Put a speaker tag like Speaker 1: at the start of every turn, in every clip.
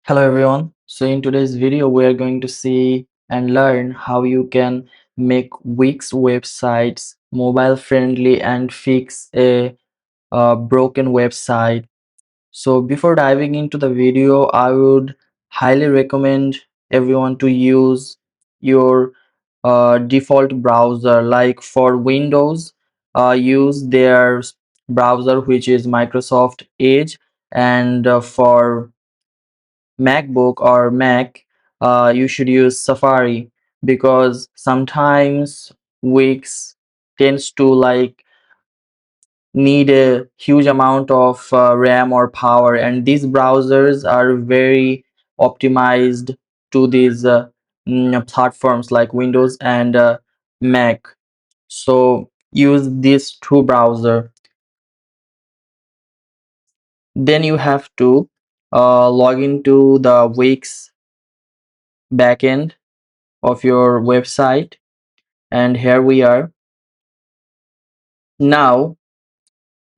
Speaker 1: Hello everyone. So in today's video we are going to see and learn how you can make Wix websites mobile friendly and fix a broken website. So before diving into the video, I would highly recommend everyone to use your default browser. Like for Windows, use their browser which is Microsoft Edge, and for MacBook or Mac, you should use Safari, because sometimes Wix tends to need a huge amount of RAM or power, and these browsers are very optimized to these platforms like Windows and Mac. So use these two browser. Then you have to log into the Wix backend of your website, and here we are. Now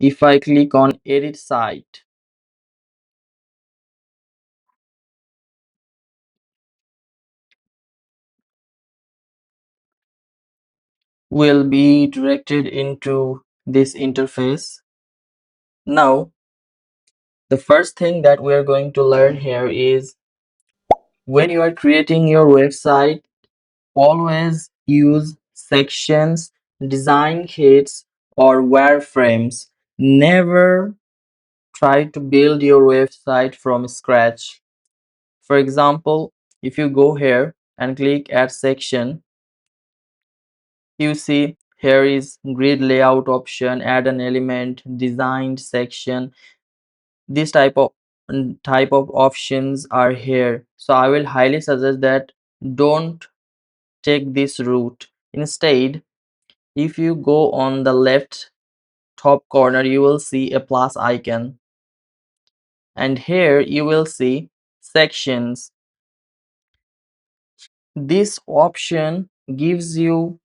Speaker 1: if I click on edit site, we'll be directed into this interface. Now the first thing that we are going to learn here is, when you are creating your website, always use sections, design kits, or wireframes. Never try to build your website from scratch. For example, if you go here and click add section, you see here is grid layout option, add an element, designed section. This type of options are here. So I will highly suggest that don't take this route. Instead, if you go on the left top corner, you will see a plus icon, and here you will see sections. This option gives you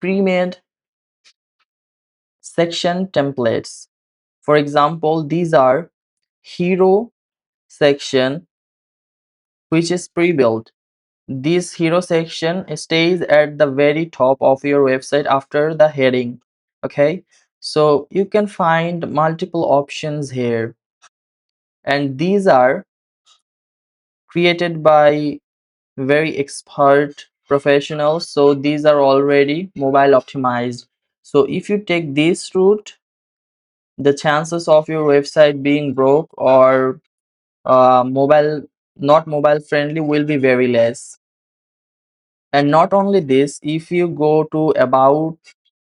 Speaker 1: pre-made section templates. For example, these are hero section, which is pre-built. This hero section stays at the very top of your website after the heading. Okay, so you can find multiple options here, and these are created by very expert professionals, so these are already mobile optimized. So if you take this route, the chances of your website being broke or mobile not mobile friendly will be very less. And not only this, if you go to about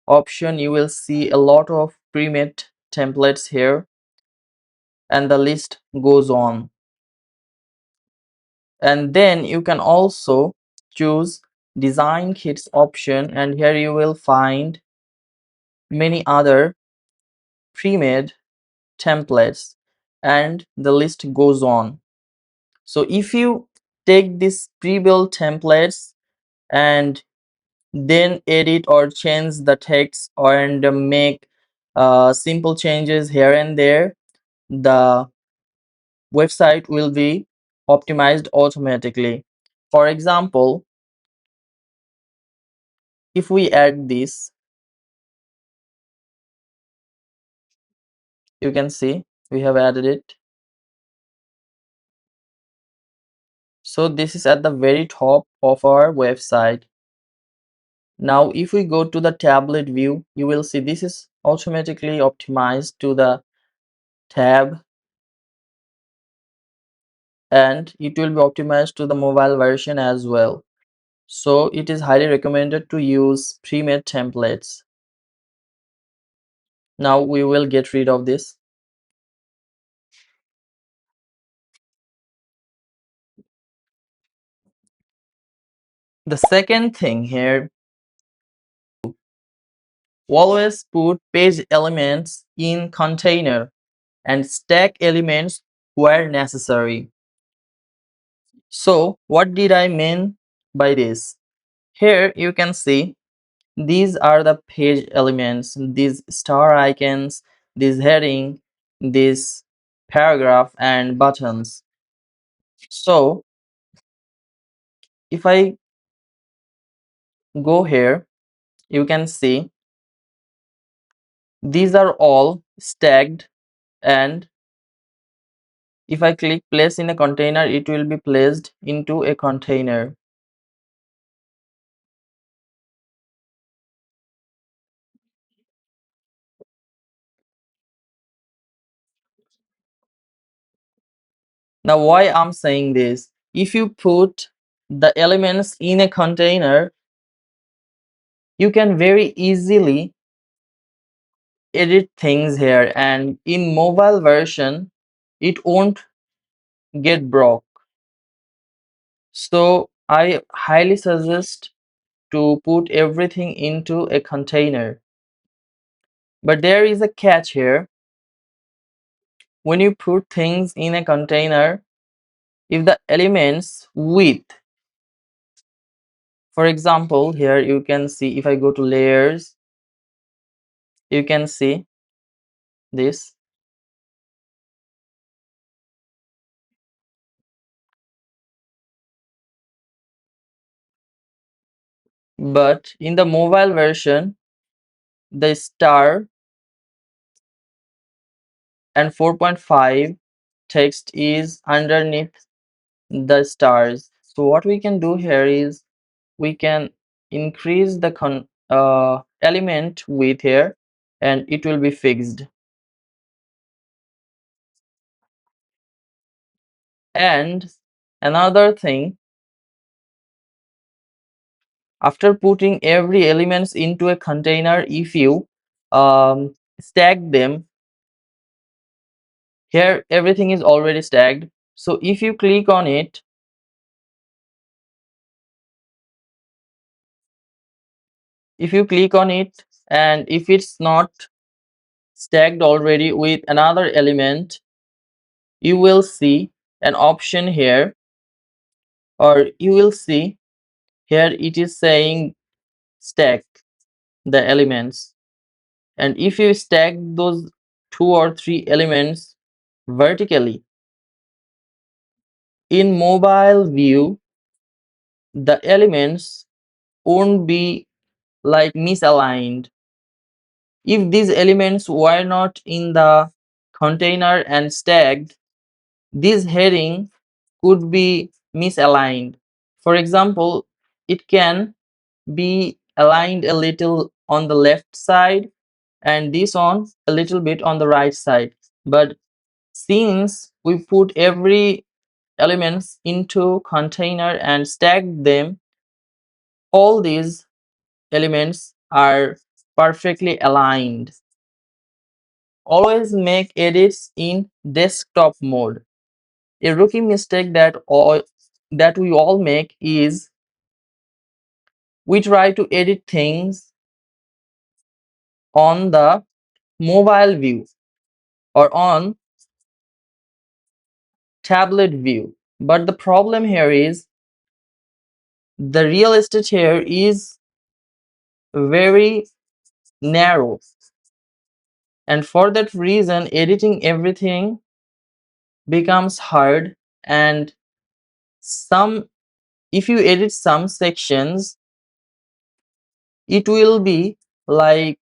Speaker 1: option, you will see a lot of pre-made templates here, and the list goes on. And then you can also choose design kits option, and here you will find many other pre-made templates, and the list goes on. So if you take these pre-built templates and then edit or change the text and make simple changes here and there, the website will be optimized automatically. For example, if we add this, you can see we have added it. So this is at the very top of our website. Now if we go to the tablet view, you will see this is automatically optimized to the tab, and it will be optimized to the mobile version as well. So it is highly recommended to use pre-made templates. Now we will get rid of this. The second thing here, always put page elements in container and stack elements where necessary. So what did I mean by this? Here you can see these are the page elements, these star icons, this heading, this paragraph and buttons. So if I go here, you can see these are all stacked, and if I click place in a container, it will be placed into a container. Now why I'm saying this, if you put the elements in a container, you can very easily edit things here, and in mobile version it won't get broke. So I highly suggest to put everything into a container. But there is a catch here. When you put things in a container, if the elements width, for example, here you can see, if I go to layers, you can see this. But in the mobile version, the star and 4.5 text is underneath the stars. So what we can do here is we can increase the element width here, and it will be fixed. And another thing, after putting every elements into a container, if you stack them, here everything is already stacked. So if you click on it, and if it's not stacked already with another element, you will see an option here, or you will see here it is saying stack the elements. And if you stack those 2 or 3 elements vertically, in mobile view the elements won't be like misaligned. If these elements were not in the container and stacked, this heading could be misaligned. For example, it can be aligned a little on the left side and this on a little bit on the right side. But since we put every elements into container and stacked them, all these elements are perfectly aligned. Always make edits in desktop mode. A rookie mistake that we all make is we try to edit things on the mobile view or on tablet view. But the problem here is the real estate here is very narrow, and for that reason editing everything becomes hard. And some if you edit some sections, it will be like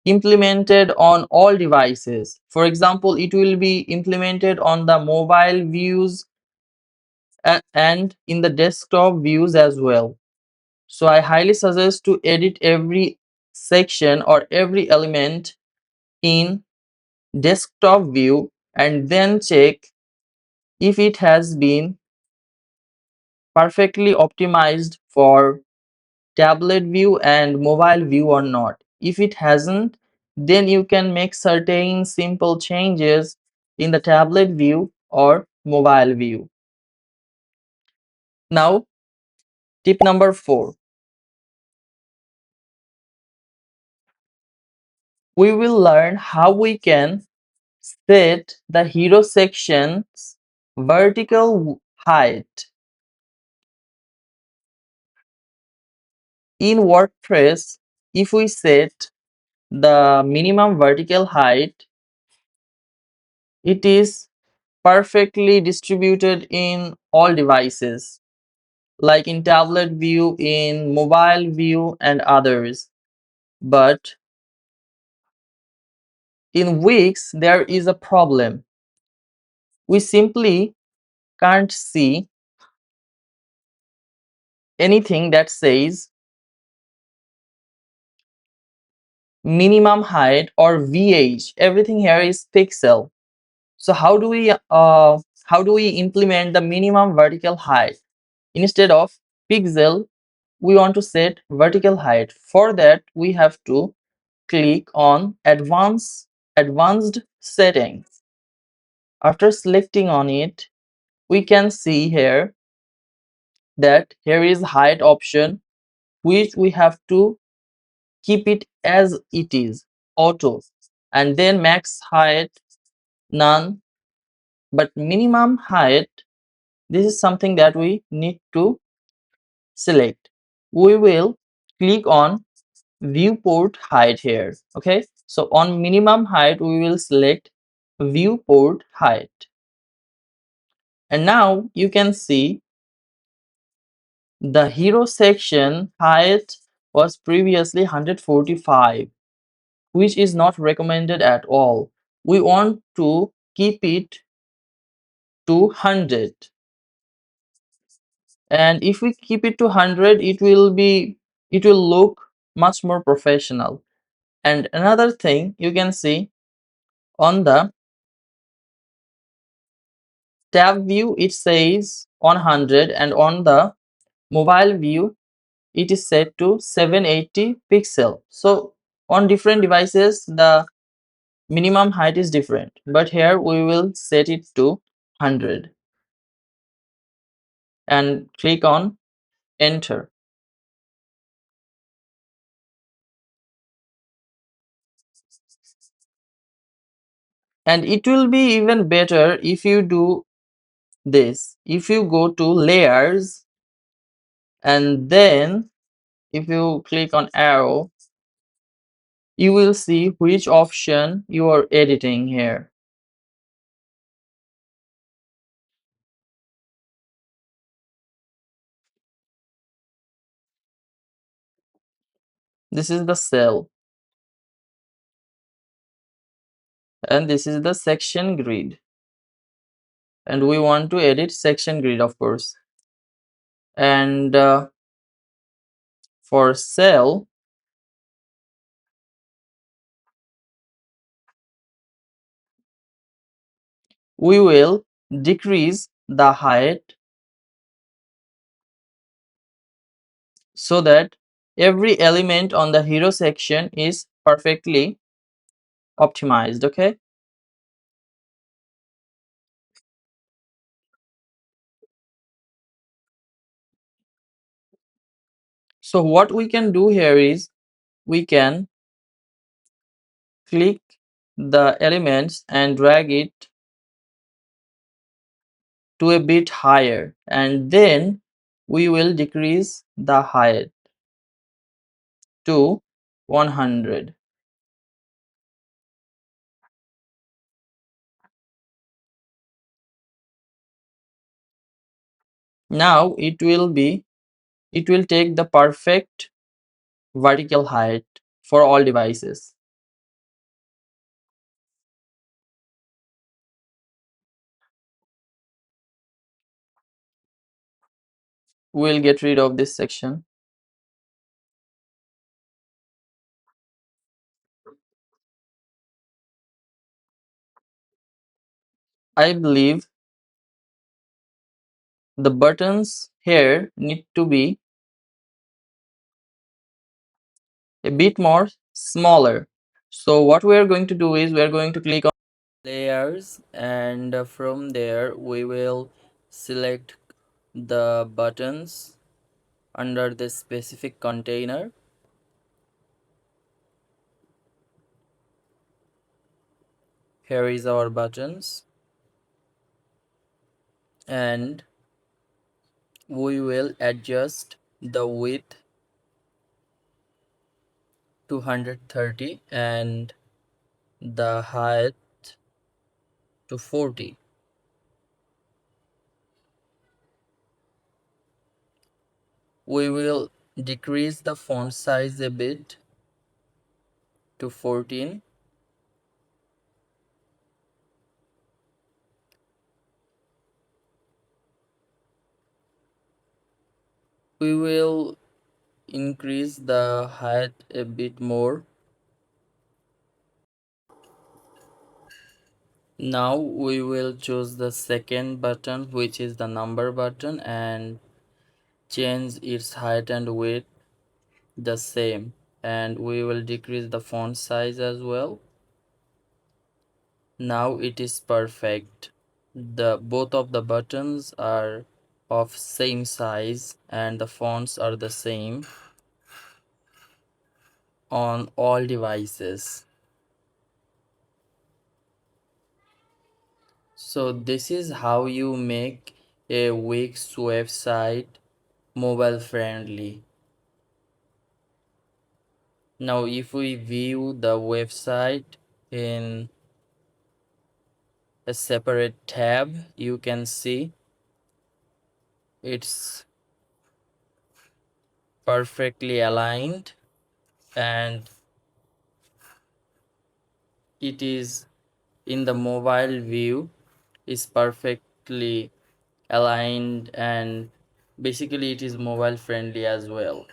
Speaker 1: implemented on all devices. For example, it will be implemented on the mobile views and in the desktop views as well. So I highly suggest to edit every section or every element in desktop view and then check if it has been perfectly optimized for tablet view and mobile view or not. If it hasn't, then you can make certain simple changes in the tablet view or mobile view. Now, tip number 4. We will learn how we can set the hero section's vertical height. In WordPress, if we set the minimum vertical height, it is perfectly distributed in all devices, like in tablet view, in mobile view, and others. But in Wix, there is a problem. We simply can't see anything that says minimum height or VH. Everything here is pixel. So how do we implement the minimum vertical height? Instead of pixel, we want to set vertical height. For that, we have to click on advanced settings. After selecting on it, we can see here that here is height option, which we have to keep it as it is, auto, and then max height, none. But minimum height, this is something that we need to select. We will click on viewport height here. Okay, so on minimum height we will select viewport height, and now you can see the hero section height was previously 145, which is not recommended at all. We want to keep it to 100, and if we keep it to 100, it will look much more professional. And another thing, you can see on the tab view it says 100, and on the mobile view it is set to 780 pixel. So on different devices the minimum height is different, but here we will set it to 100 and click on enter. And it will be even better if you do this. If you go to layers, and then if you click on arrow, you will see which option you are editing here. This is the cell, and this is the section grid, and we want to edit section grid, of course. And for cell, we will decrease the height so that every element on the hero section is perfectly optimized. Okay, so what we can do here is we can click the elements and drag it to a bit higher, and then we will decrease the height to 100. Now it will take the perfect vertical height for all devices. We'll get rid of this section. I believe the buttons here need to be a bit more smaller. So what we are going to do is we are going to click on layers, and from there we will select the buttons under this specific container. Here is our buttons, and we will adjust the width to 130 and the height to 40. we will decrease the font size a bit to 14. We will increase the height a bit more. Now we will choose the second button, which is the number button, and change its height and width the same, and we will decrease the font size as well. Now it is perfect. The both of the buttons are of same size and the fonts are the same on all devices. So this is how you make a Wix website mobile friendly. Now if we view the website in a separate tab, you can see it's perfectly aligned and it is in the mobile view is perfectly aligned, and basically it is mobile friendly as well.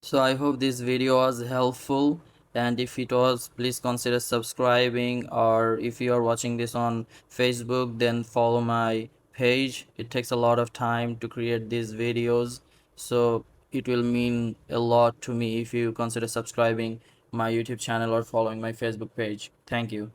Speaker 1: So I hope this video was helpful, and if it was, please consider subscribing, or if you are watching this on Facebook, then follow my page. It takes a lot of time to create these videos, so it will mean a lot to me if you consider subscribing my YouTube channel or following my Facebook page. Thank you.